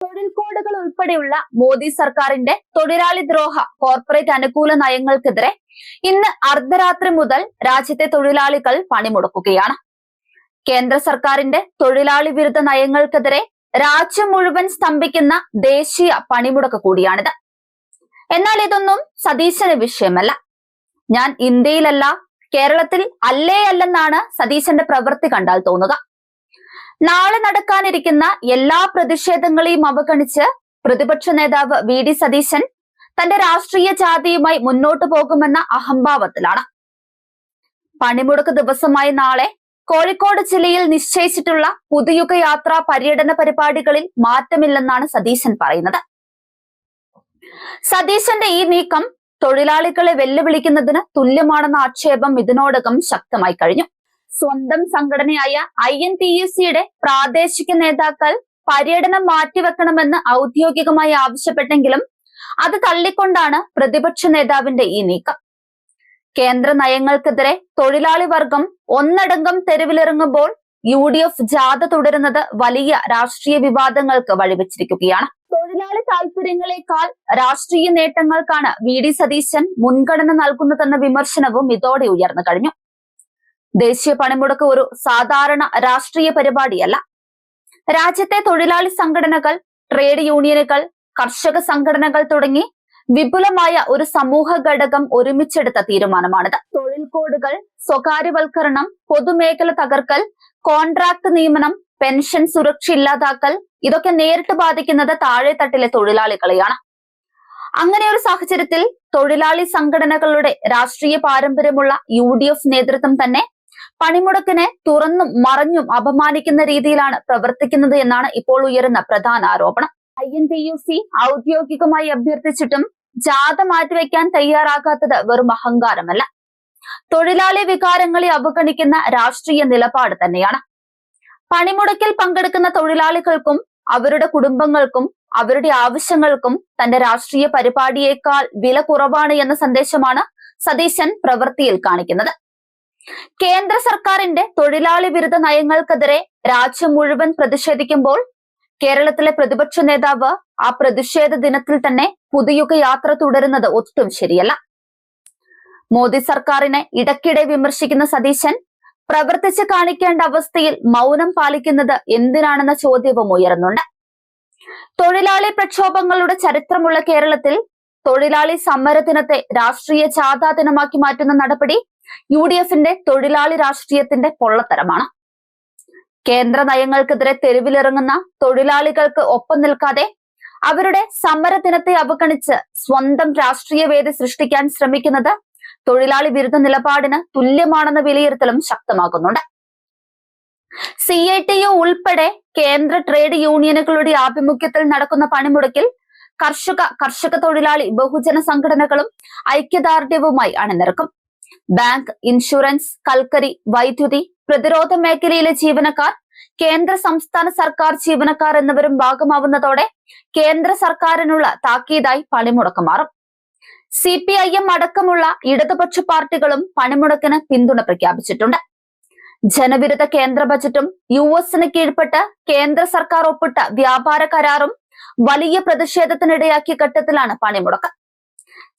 തൊഴിൽ കോഡുകൾ ഉൾപ്പെടെയുള്ള മോദി സർക്കാരിന്റെ തൊഴിലാളി ദ്രോഹ കോർപ്പറേറ്റ് അനുകൂല നയങ്ങൾക്കെതിരെ ഇന്ന് അർദ്ധരാത്രി മുതൽ രാജ്യത്തെ തൊഴിലാളികൾ പണിമുടക്കുകയാണ്. കേന്ദ്ര സർക്കാരിന്റെ തൊഴിലാളി വിരുദ്ധ നയങ്ങൾക്കെതിരെ രാജ്യം മുഴുവൻ സ്തംഭിക്കുന്ന ദേശീയ പണിമുടക്ക് കൂടിയാണിത്. എന്നാൽ ഇതൊന്നും സതീശന് വിഷയമല്ല. ഞാൻ ഇന്ത്യയിലല്ല, കേരളത്തിൽ അല്ലേ അല്ലെന്നാണ് സതീശന്റെ പ്രവൃത്തി കണ്ടാൽ തോന്നുക. നാളെ നടക്കാനിരിക്കുന്ന എല്ലാ പ്രതിഷേധങ്ങളെയും അവഗണിച്ച് പ്രതിപക്ഷ നേതാവ് വി ഡി സതീശൻ തന്റെ രാഷ്ട്രീയ ജാഥയുമായി മുന്നോട്ടു പോകുമെന്ന അഹംഭാവത്തിലാണ്. പണിമുടക്ക് ദിവസമായി നാളെ കോഴിക്കോട് ജില്ലയിൽ നിശ്ചയിച്ചിട്ടുള്ള പുതുയുഗ യാത്രാ പര്യടന പരിപാടികളിൽ മാറ്റമില്ലെന്നാണ് സതീശൻ പറയുന്നത്. സതീശന്റെ ഈ നീക്കം തൊഴിലാളികളെ വെല്ലുവിളിക്കുന്നതിന് തുല്യമാണെന്ന ആക്ഷേപം ഇതിനോടകം ശക്തമായി കഴിഞ്ഞു. സ്വന്തം സംഘടനയായ INTUC-യുടെ പ്രാദേശിക നേതാക്കൾ പര്യടനം മാറ്റിവെക്കണമെന്ന് ഔദ്യോഗികമായി ആവശ്യപ്പെട്ടെങ്കിലും അത് തള്ളിക്കൊണ്ടാണ് പ്രതിപക്ഷ നേതാവിന്റെ ഈ നീക്കം. കേന്ദ്ര നയങ്ങൾക്കെതിരെ തൊഴിലാളി വർഗം ഒന്നടങ്കം തെരുവിലിറങ്ങുമ്പോൾ UDF ജാഥ തുടരുന്നത് വലിയ രാഷ്ട്രീയ വിവാദങ്ങൾക്ക് വഴിവെച്ചിരിക്കുകയാണ്. തൊഴിലാളി താൽപര്യങ്ങളെക്കാൾ രാഷ്ട്രീയ നേട്ടങ്ങൾക്കാണ് വി ഡി സതീശൻ മുൻഗണന നൽകുന്നതെന്ന വിമർശനവും ഇതോടെ ഉയർന്നു കഴിഞ്ഞു. ദേശീയ പണിമുടക്ക് ഒരു സാധാരണ രാഷ്ട്രീയ പരിപാടിയല്ല. രാജ്യത്തെ തൊഴിലാളി സംഘടനകൾ, ട്രേഡ് യൂണിയനുകൾ, കർഷക സംഘടനകൾ തുടങ്ങി വിപുലമായ ഒരു സമൂഹ ഘടകം ഒരുമിച്ചെടുത്ത തീരുമാനമാണിത്. തൊഴിൽ കോഡുകൾ, സ്വകാര്യവൽക്കരണം, പൊതുമേഖല തകർക്കൽ, കോൺട്രാക്ട് നിയമനം, പെൻഷൻ സുരക്ഷ ഇല്ലാതാക്കൽ ഇതൊക്കെ നേരിട്ട് ബാധിക്കുന്നത് താഴെത്തട്ടിലെ തൊഴിലാളികളെയാണ്. അങ്ങനെ ഒരു സാഹചര്യത്തിൽ തൊഴിലാളി സംഘടനകളുടെ രാഷ്ട്രീയ പാരമ്പര്യമുള്ള UDF നേതൃത്വം തന്നെ പണിമുടക്കിനെ തുറന്നും മറഞ്ഞും അപമാനിക്കുന്ന രീതിയിലാണ് പ്രവർത്തിക്കുന്നത് എന്നാണ് ഇപ്പോൾ ഉയരുന്ന പ്രധാന ആരോപണം. INTUC ഔദ്യോഗികമായി അഭ്യർത്ഥിച്ചിട്ടും ജാഥ മാറ്റിവെക്കാൻ തയ്യാറാകാത്തത് വെറും അഹങ്കാരമല്ല, തൊഴിലാളി വികാരങ്ങളെ അവഗണിക്കുന്ന രാഷ്ട്രീയ നിലപാട് തന്നെയാണ്. പണിമുടക്കിൽ പങ്കെടുക്കുന്ന തൊഴിലാളികൾക്കും അവരുടെ കുടുംബങ്ങൾക്കും അവരുടെ ആവശ്യങ്ങൾക്കും തന്റെ രാഷ്ട്രീയ പരിപാടിയേക്കാൾ വില കുറവാണ് എന്ന സന്ദേശമാണ് സതീശൻ പ്രവൃത്തിയിൽ കാണിക്കുന്നത്. കേന്ദ്ര സർക്കാരിന്റെ തൊഴിലാളി വിരുദ്ധ നയങ്ങൾക്കെതിരെ രാജ്യം മുഴുവൻ പ്രതിഷേധിക്കുമ്പോൾ കേരളത്തിലെ പ്രതിപക്ഷ നേതാവ് ആ പ്രതിഷേധ ദിനത്തിൽ തന്നെ പുതുയുഗ യാത്ര തുടരുന്നത് ഒട്ടും ശരിയല്ല. മോദി സർക്കാരിനെ ഇടയ്ക്കിടെ വിമർശിക്കുന്ന സതീശൻ പ്രവർത്തിച്ച് കാണിക്കേണ്ട അവസ്ഥയിൽ മൗനം പാലിക്കുന്നത് എന്തിനാണെന്ന ചോദ്യവും ഉയർന്നുണ്ട്. തൊഴിലാളി പ്രക്ഷോഭങ്ങളുടെ ചരിത്രമുള്ള കേരളത്തിൽ തൊഴിലാളി സമര ദിനത്തെ രാഷ്ട്രീയ ജാഥാ ദിനമാക്കി മാറ്റുന്ന നടപടി UDF-ന്റെ തൊഴിലാളി രാഷ്ട്രീയത്തിന്റെ പൊള്ളത്തരമാണ്. കേന്ദ്ര നയങ്ങൾക്കെതിരെ തെരുവിലിറങ്ങുന്ന തൊഴിലാളികൾക്ക് ഒപ്പം നിൽക്കാതെ അവരുടെ സമര ദിനത്തെ അവഗണിച്ച് സ്വന്തം രാഷ്ട്രീയ വേദി സൃഷ്ടിക്കാൻ ശ്രമിക്കുന്നത് തൊഴിലാളി വിരുദ്ധ നിലപാടിന് തുല്യമാണെന്ന വിലയിരുത്തലും ശക്തമാകുന്നുണ്ട്. CITU ഉൾപ്പെടെ കേന്ദ്ര ട്രേഡ് യൂണിയനുകളുടെ ആഭിമുഖ്യത്തിൽ നടക്കുന്ന പണിമുടക്കിൽ കർഷക തൊഴിലാളി ബഹുജന സംഘടനകളും ഐക്യദാർഢ്യവുമായി അണിനിരക്കും. ബാങ്ക്, ഇൻഷുറൻസ്, കൽക്കരി, വൈദ്യുതി, പ്രതിരോധ മേഖലയിലെ ജീവനക്കാർ, കേന്ദ്ര സംസ്ഥാന സർക്കാർ ജീവനക്കാർ എന്നിവരും ഭാഗമാവുന്നതോടെ കേന്ദ്ര സർക്കാരിനുള്ള താക്കീതായി പണിമുടക്ക് മാറും. CPIM അടക്കമുള്ള ഇടതുപക്ഷ പാർട്ടികളും പണിമുടക്കിന് പിന്തുണ പ്രഖ്യാപിച്ചിട്ടുണ്ട്. ജനവിരുദ്ധ കേന്ദ്ര ബജറ്റും US-ന് കീഴ്പ്പെട്ട് കേന്ദ്ര സർക്കാർ ഒപ്പിട്ട വ്യാപാര കരാറും വലിയ പ്രതിഷേധത്തിനിടയാക്കിയ ഘട്ടത്തിലാണ് പണിമുടക്ക്.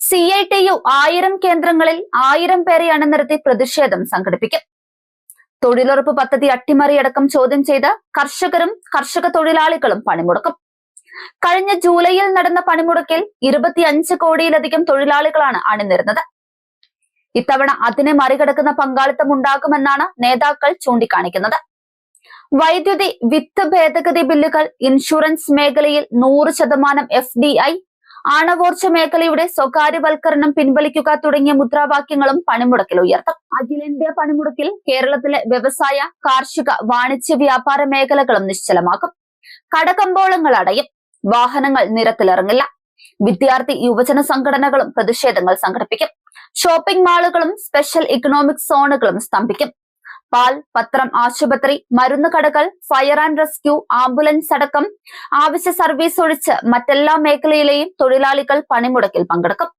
CITU 1000 കേന്ദ്രങ്ങളിൽ 1000 പേരെ അണിനിരത്തി പ്രതിഷേധം സംഘടിപ്പിക്കും. തൊഴിലുറപ്പ് പദ്ധതി അട്ടിമറിയടക്കം ചോദ്യം ചെയ്ത് കർഷകരും കർഷക തൊഴിലാളികളും പണിമുടക്കും. കഴിഞ്ഞ ജൂലൈയിൽ നടന്ന പണിമുടക്കിൽ 25 കോടിയിലധികം തൊഴിലാളികളാണ് അണിനിരുന്നത്. ഇത്തവണ അതിനെ മറികടക്കുന്ന പങ്കാളിത്തം ഉണ്ടാകുമെന്നാണ് നേതാക്കൾ ചൂണ്ടിക്കാണിക്കുന്നത്. വൈദ്യുതി, വിത്ത് ഭേദഗതി ബില്ലുകൾ, ഇൻഷുറൻസ് മേഖലയിൽ 100% FDI, ആണവോർജ മേഖലയുടെ സ്വകാര്യവൽക്കരണം പിൻവലിക്കുക തുടങ്ങിയ മുദ്രാവാക്യങ്ങളും പണിമുടക്കിൽ ഉയർത്തും. അഖിലേന്ത്യാ പണിമുടക്കിൽ കേരളത്തിലെ വ്യവസായ, കാർഷിക, വാണിജ്യ, വ്യാപാര മേഖലകളും നിശ്ചലമാക്കും. കടകമ്പോളങ്ങൾ അടയും. വാഹനങ്ങൾ നിരത്തിലിറങ്ങില്ല. വിദ്യാർത്ഥി, യുവജന സംഘടനകളും പ്രതിഷേധങ്ങൾ സംഘടിപ്പിക്കും. ഷോപ്പിംഗ് മാളുകളും സ്പെഷ്യൽ ഇക്കണോമിക് സോണുകളും സ്തംഭിക്കും. പാൽ, പത്രം, ആശുപത്രി, മരുന്ന് കടകൾ, ഫയർ ആൻഡ് റെസ്ക്യൂ, ആംബുലൻസ് അടക്കം ആവശ്യ സർവീസ് ഒഴിച്ച് മറ്റെല്ലാ മേഖലയിലെയും തൊഴിലാളികൾ പണിമുടക്കിൽ പങ്കെടുക്കും.